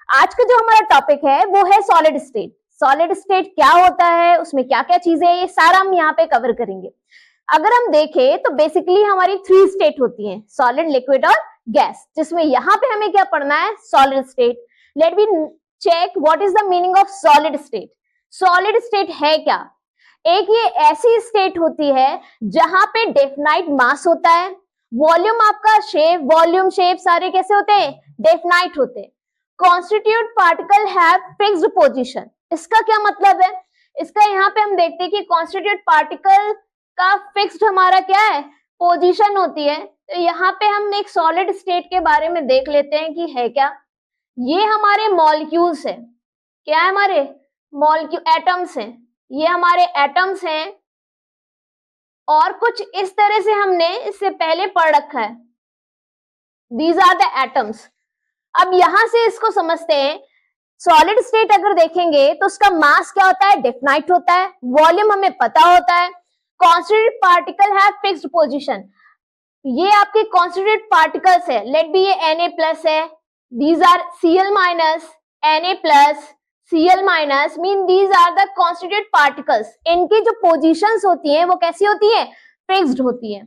आज का जो हमारा टॉपिक है वो है सॉलिड स्टेट। सॉलिड स्टेट क्या होता है, उसमें क्या क्या चीजें हैं, ये सारा हम यहाँ पे कवर करेंगे। अगर हम देखें तो बेसिकली हमारी 3 स्टेट होती हैं, सॉलिड, लिक्विड और गैस, जिसमें यहाँ पे हमें क्या पढ़ना है, solid state. Let me check what is the meaning of solid state. Solid state है क्या? एक ये ऐसी स्टेट होती है जहां पे डेफिनाइट मास होता है, वॉल्यूम आपका शेप, वॉल्यूम शेप सारे कैसे होते हैं, डेफिनाइट होते हैं। Constitute particle have fixed position. इसका क्या मतलब है? इसका यहाँ पे हम देखते हैं कि कॉन्स्टिट्यूट पार्टिकल का फिक्स्ड हमारा क्या है, पोजीशन होती है। तो यहाँ पे हम एक सॉलिड स्टेट के बारे में देख लेते हैं कि है क्या। ये हमारे मॉलिक्यूल्स है, क्या है, हमारे मॉलिक्यूल एटम्स हैं, ये हमारे एटम्स हैं और कुछ इस तरह से हमने इससे पहले पढ़ रखा है। These are the atoms. अब यहां से इसको समझते हैं। सॉलिड स्टेट अगर देखेंगे तो उसका मास क्या होता है, डेफिनाइट होता है, वॉल्यूम हमें पता होता है, constitute particle have fixed position. ये आपके कॉन्स्टिट्यूट पार्टिकल्स है, लेट बी ये Na+ है, these are Cl- Na+, Cl- mean these are the constitute particles. इनकी जो पोजीशंस होती हैं वो कैसी होती है, फिक्स्ड होती है।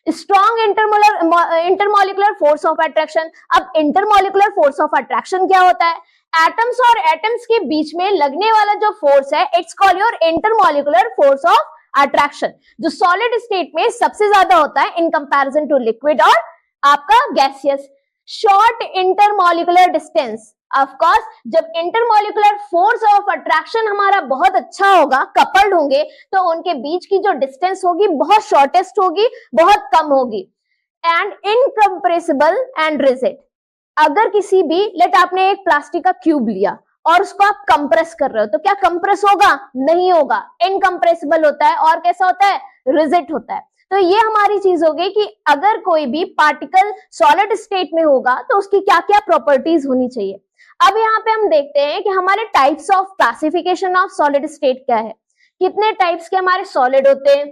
Strong intermolecular force of attraction. अब इंटरमोलिकुलर फोर्स ऑफ अट्रैक्शन क्या होता है? एटम्स और एटम्स के बीच में लगने वाला जो फोर्स है, it's called your intermolecular force of attraction, जो सॉलिड स्टेट में सबसे ज्यादा होता है इन कंपैरिजन टू लिक्विड और आपका gaseous. Short intermolecular distance. Of course जब इंटरमोलिकुलर फोर्स ऑफ अट्रैक्शन हमारा बहुत अच्छा होगा, कपल्ड होंगे, तो उनके बीच की जो डिस्टेंस होगी बहुत शॉर्टेस्ट होगी, बहुत कम होगी। And incompressible and rigid. अगर किसी भी, लेट आपने एक प्लास्टिक का क्यूब लिया और उसको आप कंप्रेस कर रहे हो, तो क्या कंप्रेस होगा? नहीं होगा, इनकम्प्रेसिबल होता है और कैसा होता है, रिजिड होता है। तो ये हमारी चीज हो गई कि अगर कोई भी पार्टिकल सॉलिड स्टेट में होगा तो उसकी क्या क्या प्रॉपर्टीज होनी चाहिए। अब यहाँ पे हम देखते हैं कि हमारे types of classification of solid state क्या है, कितने टाइप्स के हमारे सॉलिड होते हैं।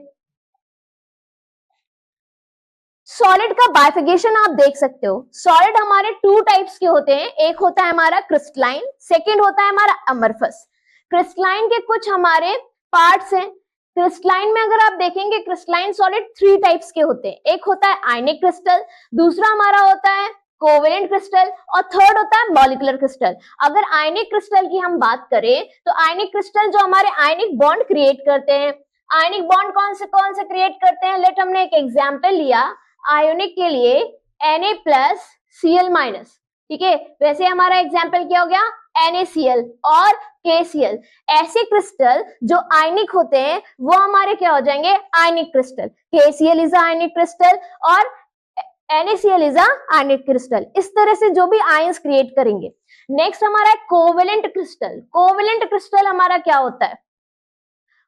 सॉलिड का बाइफिकेशन आप देख सकते हो। सॉलिड हमारे 2 टाइप्स के होते हैं, एक होता है हमारा क्रिस्टलाइन, सेकंड होता है हमारा अमरफस। क्रिस्टलाइन के कुछ हमारे पार्ट्स हैं। क्रिस्टलाइन में अगर आप देखेंगे, क्रिस्टलाइन सॉलिड 3 टाइप्स के होते हैं, एक होता है आयनिक क्रिस्टल, दूसरा हमारा होता है कोवेलेंट क्रिस्टल और थर्ड होता है मॉलिक्यूलर क्रिस्टल। अगर आयनिक क्रिस्टल की हम बात करें तो आयनिक क्रिस्टल जो हमारे आयनिक बॉन्ड क्रिएट करते हैं। आयनिक बॉन्ड कौन से क्रिएट करते हैं? लेट हमने एक एग्जांपल लिया आयोनिक के लिए Na+ Cl-, ठीक है। वैसे हमारा एग्जांपल क्या हो गया, NaCl और KCl। ऐसे क्रिस्टल जो आयनिक होते हैं वो हमारे क्या हो जाएंगे, ionic crystal. KCl is ionic crystal और NaCl इज आयनिक क्रिस्टल। इस तरह से जो भी आयंस क्रिएट करेंगे। नेक्स्ट हमारा है कोवेलेंट क्रिस्टल। कोवेलेंट क्रिस्टल हमारा क्या होता है?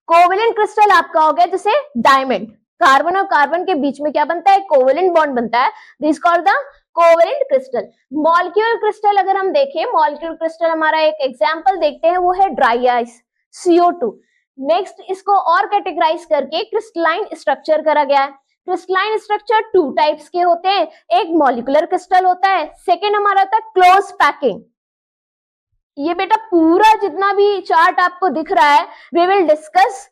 कोवेलेंट क्रिस्टल आपका हो गया जैसे डायमंड, कार्बन और कार्बन के बीच में क्या बनता है, कोवेलेंट बॉन्ड बनता है, this called the covalent crystal. Molecular crystal अगर हम देखें, मॉलिक्यूलर क्रिस्टल हमारा एक एग्जांपल देखते हैं, वो है ड्राई आइस, CO2। नेक्स्ट इसको और कैटेगराइज करके क्रिस्टलाइन स्ट्रक्चर करा गया है। क्रिस्टलाइन स्ट्रक्चर 2 टाइप्स के होते हैं, एक मॉलिक्यूलर क्रिस्टल होता है, सेकेंड हमारा होता है क्लोज पैकिंग। ये बेटा पूरा जितना भी चार्ट आपको दिख रहा है we will discuss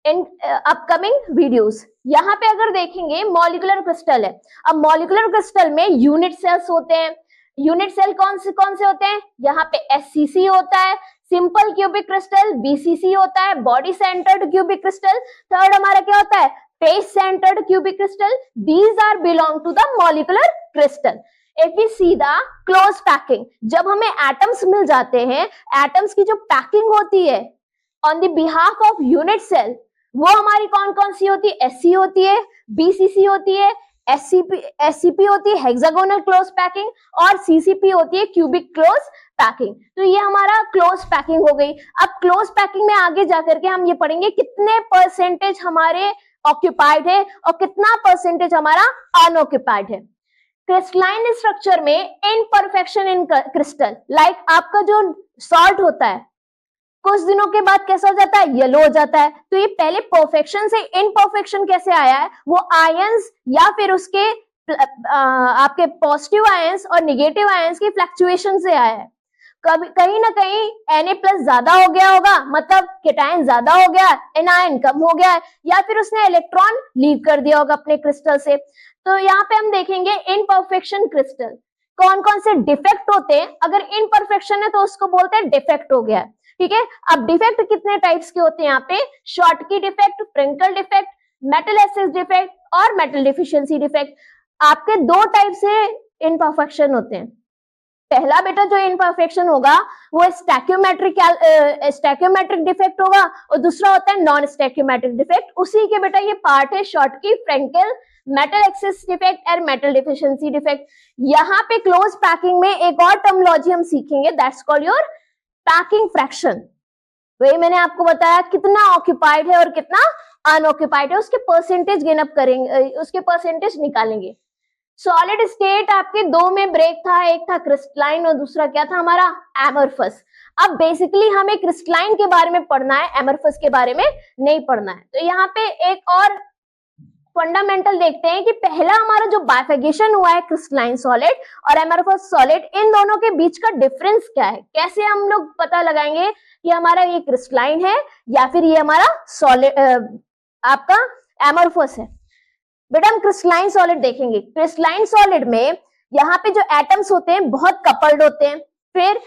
in upcoming videos. यहाँ पे अगर देखेंगे मॉलिक्यूलर क्रिस्टल है। अब मॉलिक्यूलर क्रिस्टल में यूनिट सेल्स होते हैं। यूनिट सेल कौन से होते हैं? यहाँ पे SCC होता है, सिंपल क्यूबिक क्रिस्टल, BCC होता है, body centred cubic crystal. Third हमारा क्या होता है, face centred cubic crystal. These are belong to the molecular crystal. If we see the close packing, जब हमें एटम्स मिल जाते हैं, एटम्स की जो पैकिंग होती है on the behalf of unit cell, वो हमारी कौन कौन सी होती है? SC होती है, BCC होती है, SCP होती है हेक्सागोनल क्लोज पैकिंग, और CCP होती है क्यूबिक क्लोज पैकिंग। तो ये हमारा क्लोज पैकिंग हो गई। अब क्लोज पैकिंग में आगे जाकर के हम ये पढ़ेंगे कितने परसेंटेज हमारे ऑक्यूपाइड है और कितना परसेंटेज हमारा अनऑक्यूपाइड है। क्रिस्टलाइन स्ट्रक्चर में इनपरफेक्शन इन क्रिस्टल, लाइक आपका जो सॉल्ट होता है कुछ दिनों के बाद कैसा हो जाता है, येलो हो जाता है। तो ये पहले परफेक्शन से इनपरफेक्शन कैसे आया है, वो आयंस या फिर उसके आपके पॉजिटिव आयंस और नेगेटिव आयंस की फ्लक्चुएशन से आया है। कहीं ना कहीं Na+ ज्यादा हो गया होगा, मतलब केटायन ज्यादा हो गया, एनायन कम हो गया, या फिर उसने इलेक्ट्रॉन लीव कर दिया होगा अपने क्रिस्टल से। तो यहाँ पे हम देखेंगे इनपरफेक्शन क्रिस्टल, कौन कौन से डिफेक्ट होते हैं। अगर इनपरफेक्शन है तो उसको बोलते हैं डिफेक्ट हो गया, ठीक है। अब डिफेक्ट कितने टाइप्स के होते हैं यहाँ पे, Schottky defect, Frenkel defect, metal acid defect और मेटल डिफिशियंसी डिफेक्ट। आपके दो टाइप से इनपरफेक्शन होते हैं। पहला बेटा जो इनपरफेक्शन होगा वो स्टैक्योमेट्रिक डिफेक्ट होगा, और दूसरा होता है नॉन स्टैक्योमेट्रिक डिफेक्ट। उसी के बेटा ये पार्ट है Schottky, Frenkel, metal excess defect और मेटल डिफिशियंसी डिफेक्ट। यहाँ पे क्लोज पैकिंग में एक और टर्मिनोलॉजी हम सीखेंगे, that's called your packing fraction. वही मैंने आपको बताया कितना ऑक्यूपाइड है और कितना अनऑक्यूपाइड है, उसके परसेंटेज गेन अप करेंगे, उसके परसेंटेज निकालेंगे। सॉलिड स्टेट आपके दो में ब्रेक था, एक था क्रिस्टलाइन और दूसरा क्या था हमारा एमरफस। अब बेसिकली हमें क्रिस्टलाइन के बारे में पढ़ना है, एमरफस के बारे में नहीं पढ़ना है। तो यहाँ पे एक और फंडामेंटल देखते हैं कि पहला हमारा जो बाइफर्गेशन हुआ है क्रिस्टलाइन सॉलिड और एमरफस सॉलिड, इन दोनों के बीच का डिफरेंस क्या है, कैसे हम लोग पता लगाएंगे कि हमारा ये क्रिस्टलाइन है या फिर ये हमारा सॉलिड आपका एमरफस है। बेटा हम क्रिस्टलाइन सॉलिड देखेंगे। क्रिस्टलाइन सॉलिड में यहाँ पे जो एटम्स होते हैं बहुत कपल्ड होते हैं। फिर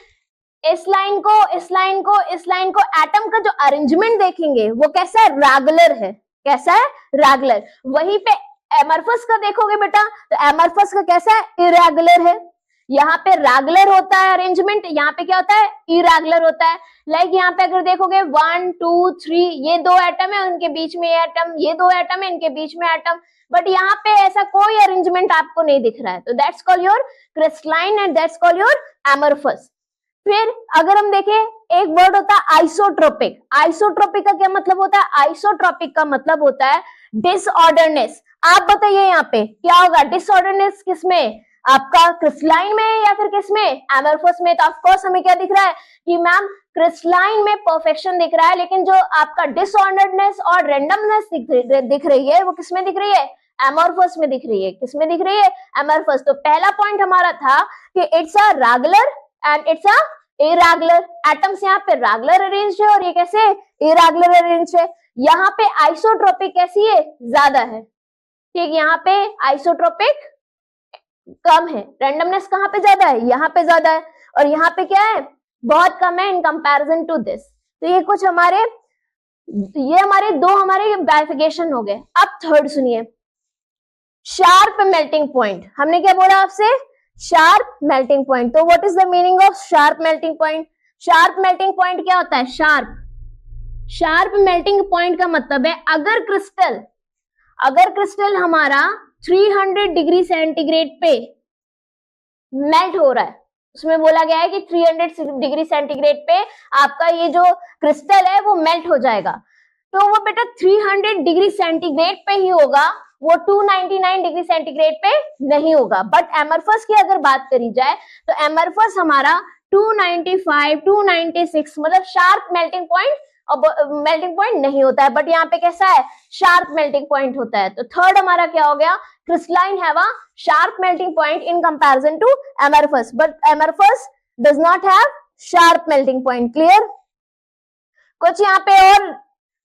इस लाइन को एटम का जो अरेंजमेंट देखेंगे वो कैसा है, रेगुलर है। कैसा है, रेगुलर। वहीं पे एमरफस का देखोगे बेटा तो एमरफस का कैसा है, इरेगुलर है। यहाँ पे रेगुलर होता है अरेंजमेंट, यहाँ पे क्या होता है, इरेगुलर होता है। लाइक यहाँ पे अगर देखोगे 1 2 3 ये दो एटम है, उनके बीच में एटम, ये दो एटम है, इनके बीच में एटम, बट यहाँ पे ऐसा कोई अरेंजमेंट आपको नहीं दिख रहा है। तो that's called your crystalline and that's called your amorphous. फिर अगर हम देखें एक वर्ड होता है आइसोट्रोपिक। आइसोट्रोपिक का क्या मतलब होता है, आइसोट्रोपिक का मतलब होता है डिसऑर्डरनेस। आप बताइए यहाँ पे क्या होगा, डिसऑर्डरनेस किसमें, आपका क्रिस्टलाइन में या फिर किसमें, एमरफस में। तो ऑफ कोर्स हमें क्या दिख रहा है कि मैम क्रिस्टलाइन में परफेक्शन दिख रहा है, लेकिन जो आपका डिसऑर्डरनेस और रैंडमनेस दिख रही है वो किसमें दिख रही है, एमरफस में दिख रही है। किसमें दिख रही है, एमरफस। तो पहला पॉइंट हमारा था कि it's a regular and it's a irregular. Atoms यहाँ पे रेगुलर अरेंज्ड है और ये कैसे, इरेगुलर अरेंज्ड है। यहाँ पे आइसोट्रोपिक कैसी है, ज्यादा है। ठीक, यहाँ पे आइसोट्रोपिक कम है, रैंडमनेस कहाँ पे ज्यादा है, यहाँ पे ज्यादा है, और यहाँ पे क्या है, बहुत कम है इन कंपैरिजन टू दिस। तो ये कुछ हमारे दो हमारे बाइफिकेशन हो गए। अब थर्ड सुनिए, शार्प मेल्टिंग पॉइंट। हमने क्या बोला आपसे, शार्प मेल्टिंग पॉइंट। तो what is the meaning of sharp melting point? Sharp melting point क्या होता है, शार्प मेल्टिंग पॉइंट का मतलब है अगर क्रिस्टल हमारा 300 डिग्री सेंटीग्रेड पे मेल्ट हो रहा है, उसमें बोला गया है कि 300 डिग्री सेंटीग्रेड पे आपका ये जो क्रिस्टल है वो मेल्ट हो जाएगा, तो वो बेटा 300 डिग्री सेंटीग्रेड पे ही होगा, वो 299 डिग्री सेंटीग्रेड पे नहीं होगा। बट एमरफस की अगर बात करी जाए तो एमरफस हमारा 295, 296 मतलब शार्प मेल्टिंग पॉइंट नहीं होता है, बट यहाँ पे कैसा है, शार्प मेल्टिंग पॉइंट होता है। तो थर्ड हमारा क्या हो गया, crystalline have a sharp melting point in comparison to amorphous, but amorphous does not have sharp melting point. Clear? कुछ यहाँ पे और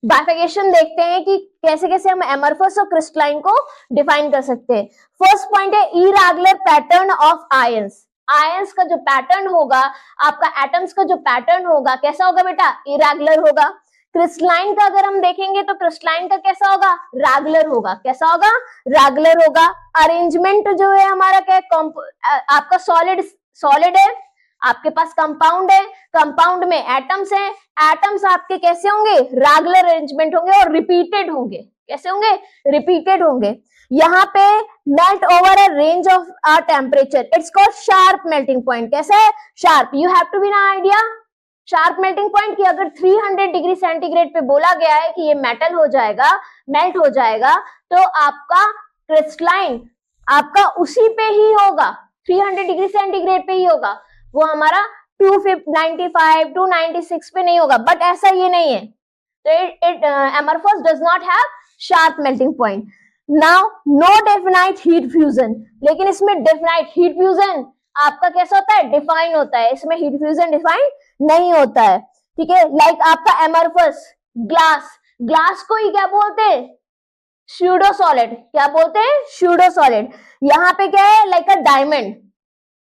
बाइफिकेशन देखते हैं कि कैसे कैसे हम एमरफस और क्रिस्टलाइन को डिफाइन कर सकते हैं। फर्स्ट पॉइंट है irregular pattern of ions. Ions का जो पैटर्न होगा, आपका एटम्स का जो पैटर्न होगा, कैसा होगा बेटा, इरेगुलर होगा। क्रिस्टलाइन का अगर हम देखेंगे तो क्रिस्टलाइन का कैसा होगा, रेगुलर होगा। कैसा होगा, रेगुलर होगा। अरेंजमेंट जो है हमारा क्या है, आपका सॉलिड है, आपके पास कंपाउंड है, कंपाउंड में एटम्स हैं, एटम्स आपके कैसे होंगे, रेगुलर अरेंजमेंट होंगे और रिपीटेड होंगे। कैसे होंगे, रिपीटेड होंगे। यहाँ पे melt over a range of a temperature, it's called sharp melting point. कैसा है, sharp. You have to be ना आइडिया शार्प मेल्टिंग पॉइंट की। अगर 300 डिग्री सेंटीग्रेड पे बोला गया है कि ये मेटल हो जाएगा, मेल्ट हो जाएगा, तो आपका क्रिस्टलाइन आपका उसी पे ही होगा, 300 डिग्री सेंटीग्रेड पे ही होगा, वो हमारा 295, 296 पे नहीं होगा। बट ऐसा ये नहीं है, तो amorphous does not have sharp melting point. Now no definite heat fusion, लेकिन इसमें डेफिनाइट हीट फ्यूजन आपका कैसा होता है, डिफाइन होता है, इसमें हीट फ्यूजन डिफाइन नहीं होता है, ठीक है। लाइक आपका एमरफस ग्लास, ग्लास को ही क्या बोलते हैं, स्यूडो सॉलिड, क्या बोलते हैं, स्यूडो सॉलिड। यहाँ पे क्या है, लाइक अ डायमंड,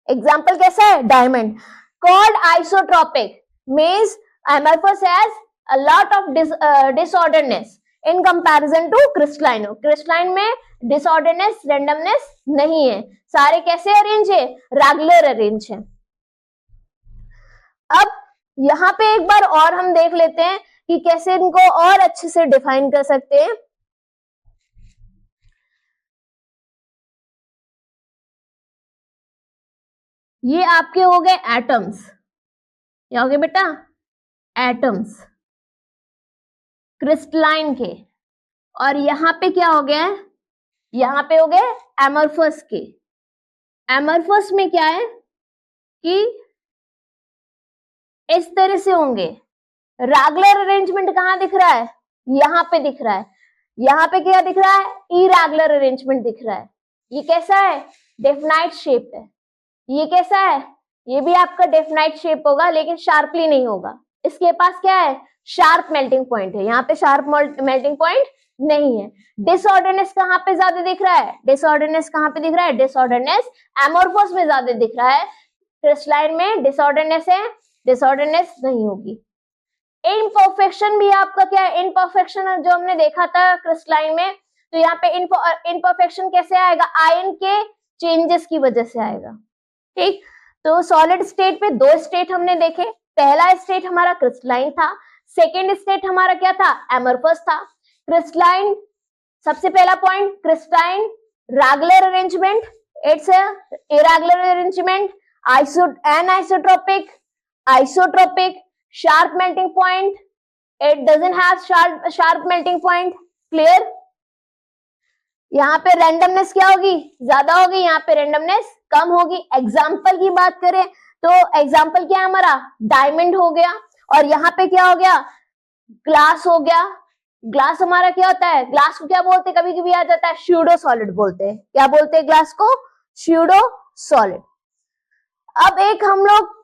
एग्जाम्पल कैसा है, diamond. Called isotropic means amorphous has a lot of disorderness in comparison to crystalline। Crystalline में डिसऑर्डरनेस, रेंडमनेस नहीं है, सारे कैसे अरेंज है, रेगुलर अरेंज है। अब यहाँ पे एक बार और हम देख लेते हैं कि कैसे इनको और अच्छे से डिफाइन कर सकते हैं। ये आपके हो गए एटम्स, क्या हो गए बेटा, एटम्स क्रिस्टलाइन के। और यहां पे क्या हो गया है, यहां पे हो गए एमरफस के। एमरफस में क्या है कि इस तरह से होंगे, रेगुलर अरेंजमेंट कहां दिख रहा है, यहां पे दिख रहा है। यहां पे क्या दिख रहा है, इरेगुलर अरेंजमेंट दिख रहा है। ये कैसा है, डेफिनाइट शेप है। ये कैसा है, ये भी आपका डेफिनाइट शेप होगा लेकिन शार्पली नहीं होगा। इसके पास क्या है, शार्प मेल्टिंग पॉइंट है, यहाँ पे शार्प मेल्टिंग पॉइंट नहीं है। डिसऑर्डरनेस कहाँ पे ज्यादा दिख रहा है, डिसऑर्डरनेस कहाँ पे दिख रहा है, डिसऑर्डरनेस एमोर्फोस में ज्यादा दिख रहा है। क्रिस्टलाइन में डिसऑर्डरनेस है, डिसऑर्डरनेस नहीं होगी। इम्परफेक्शन भी आपका क्या है, इम्परफेक्शन जो हमने देखा था क्रिस्टलाइन में, तो यहाँ पे इम्परफेक्शन कैसे आएगा, आयन के चेंजेस की वजह से आएगा, ठीक। तो सॉलिड स्टेट पे दो स्टेट हमने देखे, पहला स्टेट हमारा क्रिस्टलाइन था, सेकेंड स्टेट हमारा क्या था, एमरफस था। क्रिस्टलाइन, सबसे पहला point, crystalline regular arrangement, it's irregular arrangement, anisotropy, isotropic, sharp melting point, it doesn't have sharp melting point, clear। यहाँ पे रेंडमनेस क्या होगी, ज्यादा होगी, यहाँ पे रेंडमनेस कम होगी। एग्जाम्पल की बात करें तो एग्जाम्पल क्या है हमारा, डायमंड हो गया, और यहाँ पे क्या हो गया, ग्लास हो गया। ग्लास हमारा क्या होता है, ग्लास को क्या बोलते हैं, कभी कभी आ जाता है स्यूडो सॉलिड बोलते हैं, क्या बोलते हैं ग्लास को, स्यूडो सॉलिड। अब एक हम लोग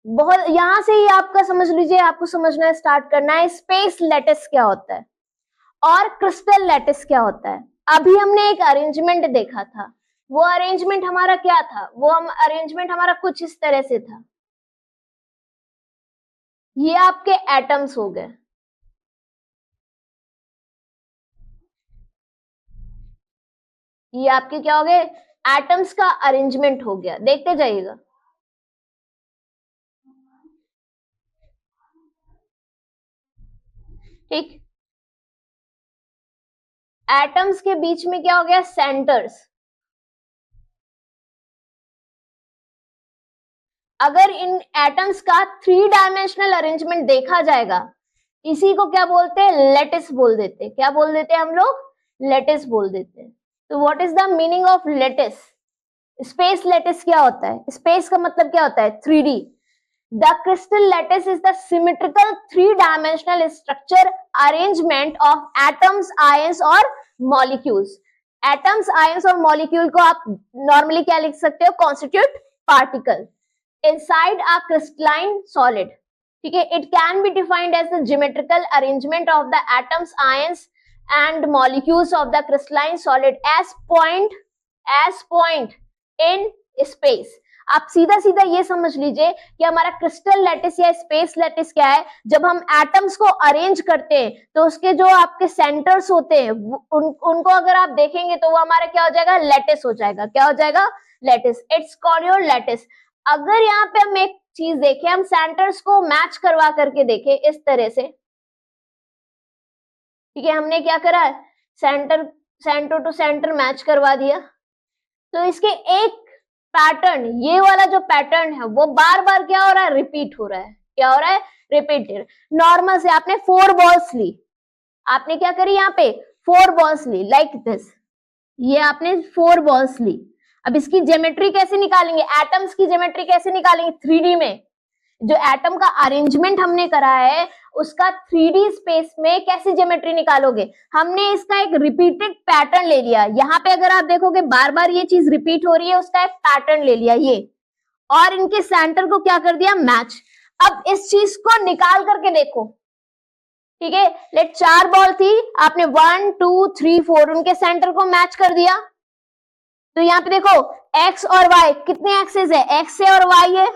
बहुत यहां से ही आपका समझ लीजिए, आपको समझना स्टार्ट करना है स्पेस लैटिस क्या होता है और क्रिस्टल लैटिस क्या होता है। अभी हमने एक अरेंजमेंट देखा था, वो अरेंजमेंट हमारा क्या था, वो अरेंजमेंट हमारा कुछ इस तरह से था। ये आपके एटम्स हो गए, ये आपके क्या हो गए, एटम्स का अरेंजमेंट हो गया, देखते जाइएगा। ठीक, एटम्स के बीच में क्या हो गया, सेंटर्स। अगर इन एटम्स का 3 डायमेंशनल अरेंजमेंट देखा जाएगा, इसी को क्या बोलते हैं, लैटिस बोल देते हैं। क्या बोल देते हैं हम लोग, लैटिस बोल देते हैं। तो what is the meaning of lattice, space lattice क्या होता है, स्पेस का मतलब क्या होता है, 3D। The crystal lattice is the symmetrical 3-dimensional structure arrangement of atoms, ions और molecules। Atoms, ions और molecule को आप normally क्या लिख सकते हो, constitute particle inside a crystalline solid। ठीक है, it can be defined as the geometrical arrangement of the atoms, ions and molecules of the crystalline solid as point in space। आप सीधा सीधा ये समझ लीजिए कि हमारा क्रिस्टल लैटिस या स्पेस लैटिस क्या है, जब हम एटम्स को अरेंज करते हैं तो उसके जो आपके सेंटर्स होते हैं उनको अगर आप देखेंगे तो वो हमारा क्या हो जाएगा, लैटिस हो जाएगा। क्या हो जाएगा, lattice. It's called your lattice. अगर यहाँ पे हम एक चीज देखें, हम सेंटर्स को मैच करवा करके देखें इस तरह से, ठीक है, हमने क्या करा है, सेंटर टू सेंटर मैच करवा दिया, तो इसके एक पैटर्न, ये वाला जो पैटर्न है वो बार बार क्या हो रहा है, रिपीट हो रहा है। क्या हो रहा है, रिपीटेड। नॉर्मल से आपने 4 बॉल्स ली, आपने क्या करी, यहाँ पे 4 बॉल्स ली लाइक दिस, ये आपने 4 बॉल्स ली। अब इसकी ज्योमेट्री कैसे निकालेंगे, एटम्स की ज्योमेट्री कैसे निकालेंगे, 3D में। जो एटम का अरेंजमेंट हमने करा है उसका 3D स्पेस में कैसे ज्योमेट्री निकालोगे। हमने इसका एक रिपीटेड पैटर्न ले लिया, यहाँ पे अगर आप देखोगे बार बार ये चीज रिपीट हो रही है, उसका एक पैटर्न ले लिया ये, और इनके सेंटर को क्या कर दिया, मैच। अब इस चीज को निकाल करके देखो, ठीक है। लेट 4 बॉल थी, आपने 1 2 3 4 उनके सेंटर को मैच कर दिया। तो यहाँ पे देखो x और y, कितने एक्सेस है, x है और y है,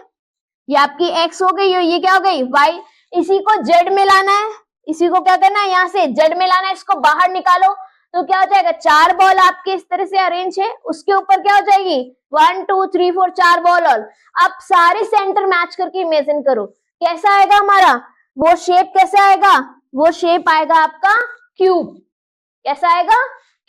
ये आपकी x हो गई, ये क्या हो गई y। इसी को z में लाना है, इसी को क्या करना है, यहाँ से z में लाना है, इसको बाहर निकालो तो क्या हो जाएगा, 4 बॉल आपके इस तरह से अरेंज है, उसके ऊपर क्या हो जाएगी 1 2 3 4 4 बॉल और। अब सारे सेंटर मैच करके इमेजिन करो कैसा आएगा हमारा वो शेप, कैसा आएगा वो शेप आएगा आपका क्यूब। कैसा आएगा,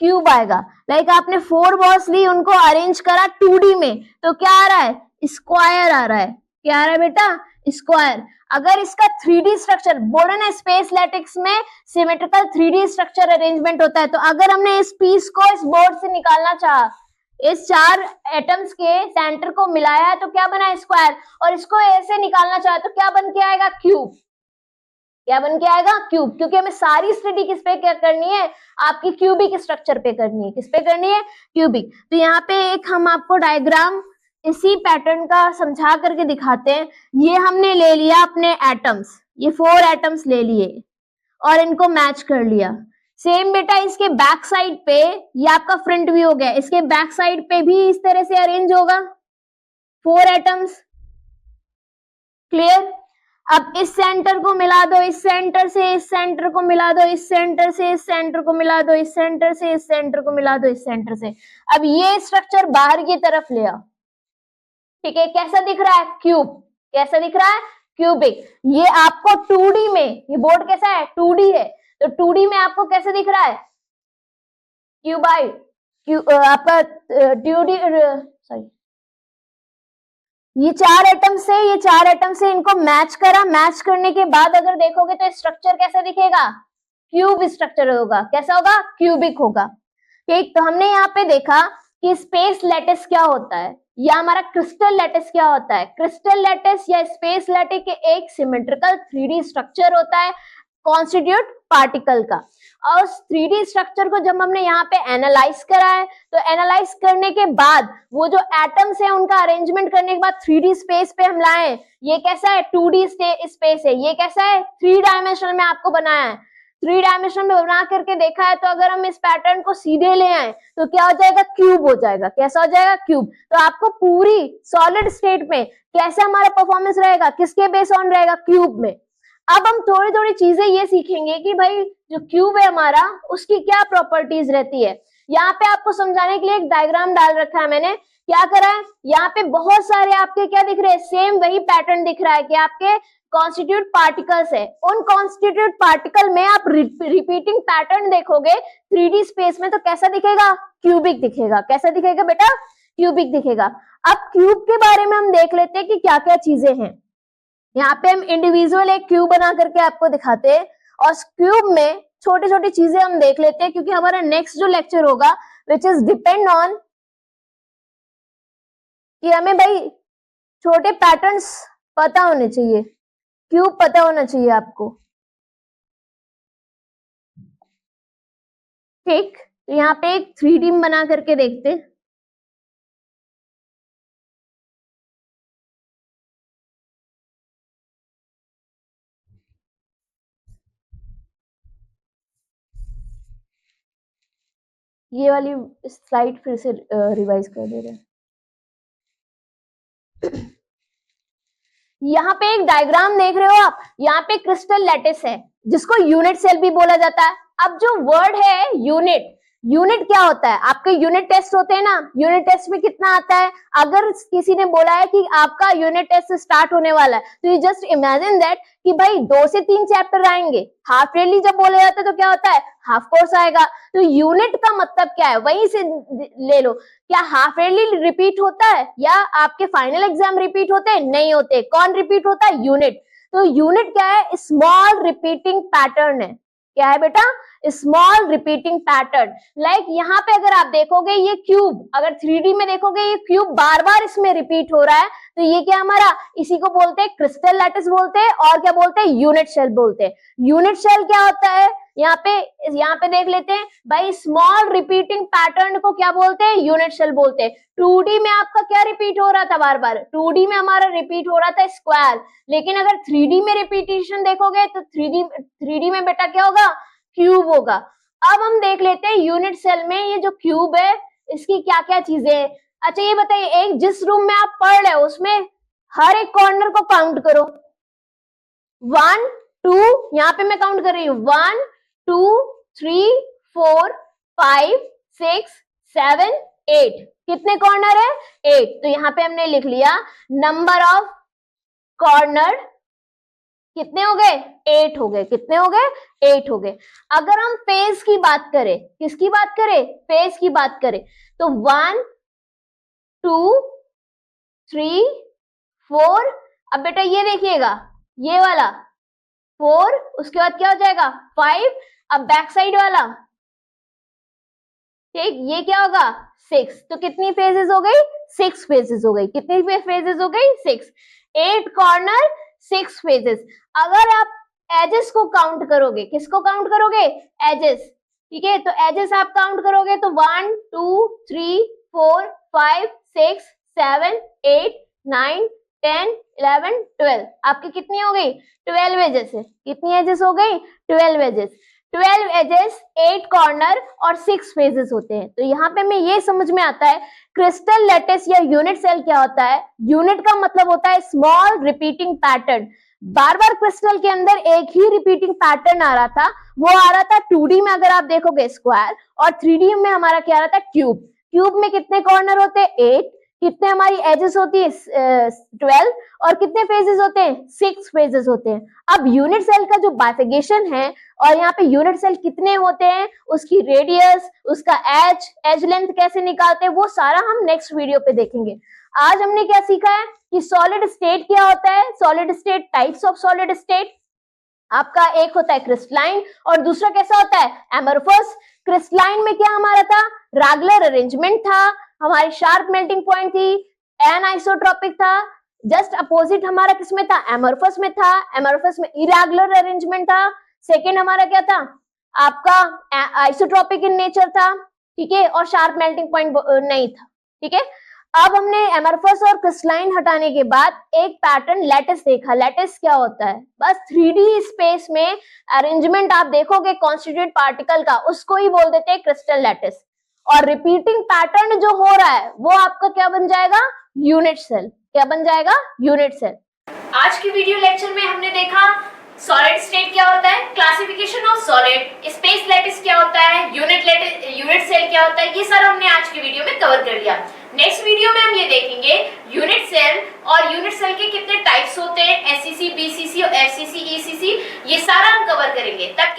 क्यूब आएगा। लाइक आपने 4 बॉल्स ली, उनको अरेंज करा 2D में, तो क्या आ रहा है, स्क्वायर आ रहा है। क्या आ रहा है बेटा, स्क्वायर। अगर इसका 3D स्ट्रक्चर, बोले ना स्पेस लैटिक्स में सिमेट्रिकल 3D स्ट्रक्चर अरेंजमेंट होता है, तो अगर हमने इस पीस को इस बोर्ड से निकालना चाहा, इस 4 एटम्स के सेंटर को मिलाया है तो क्या बना, स्क्वायर, और इसको ऐसे निकालना चाहे तो क्या बन के आएगा, क्यूब। क्या बन के आएगा, क्यूब, क्योंकि हमें सारी स्टडी किस पे क्या करनी है, आपकी क्यूबिक स्ट्रक्चर पे करनी है। किस पे करनी है, क्यूबिक। तो यहाँ पे एक हम आपको डायग्राम इसी पैटर्न का समझा करके दिखाते हैं। ये हमने ले लिया अपने एटम्स, ये 4 एटम्स ले लिए और इनको मैच कर लिया। सेम बेटा इसके बैक साइड पे, ये आपका फ्रंट व्यू हो गया, इसके बैक साइड पे भी इस तरह से अरेंज होगा 4 एटम्स। क्लियर। अब इस सेंटर को मिला दो, इस सेंटर से इस सेंटर को मिला दो, इस सेंटर से इस सेंटर को मिला दो, इस सेंटर से इस सेंटर को मिला दो, इस सेंटर से। अब ये स्ट्रक्चर बाहर की तरफ ले आओ, ठीक है। कैसा दिख रहा है, क्यूब। कैसा दिख रहा है, क्यूबिक। ये आपको 2D में, ये बोर्ड कैसा है, 2D है, तो 2D में आपको कैसे दिख रहा है, क्यूबाइड, आपका 2D, सॉरी, ये 4 एटम से इनको मैच करा। मैच करने के बाद अगर देखोगे तो स्ट्रक्चर कैसा दिखेगा, क्यूब स्ट्रक्चर होगा। कैसा होगा, क्यूबिक होगा। ठीक, तो हमने यहाँ पे देखा कि स्पेस लैटिस क्या होता है या हमारा क्रिस्टल लैटिस क्या होता है। क्रिस्टल लैटिस या स्पेस लैटिस एक सिमेट्रिकल 3D स्ट्रक्चर होता है कॉन्स्टिट्यूट पार्टिकल का। और 3D स्ट्रक्चर को जब हमने यहाँ पे एनालाइज करा है, तो एनालाइज करने के बाद वो जो एटम्स है उनका अरेंजमेंट करने के बाद 3D स्पेस पे हम लाए। ये कैसा है, 2D स्पेस है, ये कैसा है, 3 डायमेंशन में आपको बनाया है। 3 डायमेंशन में बना करके देखा है, तो अगर हम इस पैटर्न को सीधे ले आए तो क्या हो जाएगा, क्यूब हो जाएगा। कैसा हो जाएगा, क्यूब। तो आपको पूरी सॉलिड स्टेट में कैसा हमारा परफॉर्मेंस रहेगा, किसके बेस ऑन रहेगा, क्यूब में। अब हम थोड़ी थोड़ी चीजें ये सीखेंगे कि भाई जो क्यूब है हमारा, उसकी क्या प्रॉपर्टीज रहती है। यहाँ पे आपको समझाने के लिए एक डायग्राम डाल रखा है मैंने। क्या करा है, यहाँ पे बहुत सारे आपके क्या दिख रहे हैं, सेम वही पैटर्न दिख रहा है कि आपके कॉन्स्टिट्यूट पार्टिकल्स है। उन कॉन्स्टिट्यूट पार्टिकल में आप रिपीटिंग पैटर्न देखोगे 3D स्पेस में, तो कैसा दिखेगा, क्यूबिक दिखेगा। कैसा दिखेगा बेटा, क्यूबिक दिखेगा। अब क्यूब के बारे में हम देख लेते हैं कि क्या क्या चीजें हैं। यहाँ पे हम इंडिविजुअल एक क्यूब बना करके आपको दिखाते हैं, और क्यूब में छोटी छोटी चीजें हम देख लेते हैं, क्योंकि हमारा नेक्स्ट जो लेक्चर होगा विच इज डिपेंड ऑन कि हमें भाई छोटे पैटर्न्स पता होने चाहिए, क्यूब पता होना चाहिए आपको। ठीक, तो यहाँ पे एक 3D बना करके देखते हैं। ये वाली स्लाइड फिर से रिवाइज कर दे रहे हैं। यहाँ पे एक डायग्राम देख रहे हो आप, यहाँ पे क्रिस्टल लैटिस है जिसको यूनिट सेल भी बोला जाता है। अब जो वर्ड है यूनिट, यूनिट क्या होता है, आपके यूनिट टेस्ट होते हैं ना, यूनिट टेस्ट में कितना आता है। अगर किसी ने बोला है कि आपका यूनिट टेस्ट स्टार्ट होने वाला है, तो यू जस्ट इमेजिन दैट कि भाई 2 से 3 चैप्टर आएंगे। हाफ ईयरली जब बोला जाता है तो क्या होता है, हाफ कोर्स आएगा। तो यूनिट का मतलब क्या है, वहीं से ले लो। क्या हाफ ईयरली रिपीट होता है या आपके फाइनल एग्जाम रिपीट होते हैं, नहीं होते। कौन रिपीट होता है, यूनिट। तो यूनिट क्या है, स्मॉल रिपीटिंग पैटर्न है। क्या है बेटा, स्मॉल रिपीटिंग पैटर्न। लाइक यहाँ पे अगर आप देखोगे ये क्यूब, अगर 3D में देखोगे ये क्यूब बार बार इसमें रिपीट हो रहा है, तो ये क्या हमारा, इसी को बोलते हैं क्रिस्टल लैटिस बोलते हैं, और क्या बोलते हैं, यूनिट सेल बोलते हैं। यूनिट सेल क्या होता है, यहाँ पे देख लेते हैं भाई, स्मॉल रिपीटिंग पैटर्न को क्या बोलते हैं, यूनिट सेल बोलते हैं। 2D में आपका क्या रिपीट हो रहा था बार बार, 2D में हमारा रिपीट हो रहा था स्क्वायर, लेकिन अगर 3D में रिपीटेशन देखोगे तो 3D में बेटा क्या होगा, क्यूब होगा। अब हम देख लेते हैं यूनिट सेल में ये जो क्यूब है इसकी क्या क्या चीजें हैं। अच्छा ये बताइए, एक जिस रूम में आप पढ़ रहे हो उसमें हर एक कॉर्नर को काउंट करो, 1 2, यहाँ पे मैं काउंट कर रही हूँ 1 2 3 4 5 6 7 8, कितने कॉर्नर है, 8। तो यहाँ पे हमने लिख लिया नंबर ऑफ कॉर्नर कितने हो गए, 8 हो गए। कितने हो गए, 8 हो गए। अगर हम फेस की बात करें, किसकी बात करें, फेस की बात करें, तो 1 2 3 4, अब बेटा ये देखिएगा ये वाला 4, उसके बाद क्या हो जाएगा 5, अब बैक साइड वाला, ठीक, ये क्या होगा 6। तो कितनी फेजेस हो गई, 6 फेजेस हो गई। कितनी फेजेस हो गई, 6। 8 कॉर्नर 6 फेजेस। अगर आप एजेस को काउंट करोगे, किसको काउंट करोगे, एजेस, ठीक है, तो एजेस आप काउंट करोगे तो 1 2 3 4 5 6 7 8 9 10 11 12, आपकी कितनी हो गई, 12 एजेस है। कितनी एजेस हो गई, 12 एजेस। 12 एजेस, 8 कॉर्नर और 6 फेजेस होते हैं। तो यहाँ पे हमें ये समझ में आता है क्रिस्टल लैटिस या यूनिट सेल क्या होता है। यूनिट का मतलब होता है स्मॉल रिपीटिंग पैटर्न। बार बार क्रिस्टल के अंदर एक ही रिपीटिंग पैटर्न आ रहा था, वो आ रहा था 2D में अगर आप देखोगे स्क्वायर, और 3D में हमारा क्या आ रहा था, क्यूब। क्यूब में कितने कॉर्नर होते हैं, 8, कितने हमारी एजेस होती है 12, और कितने फेजेस होते हैं, 6 फेजेस होते हैं। अब यूनिट सेल का जो बाइफिकेशन है, और यहाँ पे यूनिट सेल कितने होते हैं, उसकी रेडियस, उसका एज लेंथ कैसे निकालते हैं, वो सारा हम नेक्स्ट वीडियो पे देखेंगे। आज हमने क्या सीखा है कि सॉलिड स्टेट क्या होता है, solid state, types of solid state. आपका एक होता है क्रिस्टलाइन और दूसरा कैसा होता है, एमरफस। क्रिस्टलाइन में क्या हमारा था, रेगुलर अरेंजमेंट था, हमारी शार्प मेल्टिंग पॉइंट थी, एनआइसोट्रोपिक था। जस्ट अपोजिट हमारा किसमें था, एमरफस में था। एमरफस में इरेगुलर अरेंजमेंट था। सेकेंड हमारा क्या था, आपका आइसोट्रोपिक इन नेचर था, ठीक है, और शार्प मेल्टिंग पॉइंट नहीं था, ठीक है। अब हमने एमरफस और क्रिस्टलाइन हटाने के बाद एक पैटर्न लैटिस देखा। लैटिस क्या होता है, बस 3D स्पेस में अरेंजमेंट आप देखोगे कॉन्स्टिट्यूएंट पार्टिकल का, उसको ही बोल देते हैं क्रिस्टल लैटिस। और रिपीटिंग पैटर्न जो हो रहा है वो आपका क्या बन जाएगा, यूनिट सेल। क्या बन जाएगा, यूनिट सेल। आज की वीडियो लेक्चर में हमने देखा सॉलिड स्टेट क्या होता है, classification of solid, space lattice क्या होता है, यूनिट सेल क्या होता है, ये सारा हमने आज की वीडियो में कवर कर लिया। नेक्स्ट वीडियो में हम ये देखेंगे यूनिट सेल, और यूनिट सेल के कितने टाइप्स होते हैं, एससीसी, बीसीसी और एफसीसी, ईसीसी, ये सारा हम कवर करेंगे। तब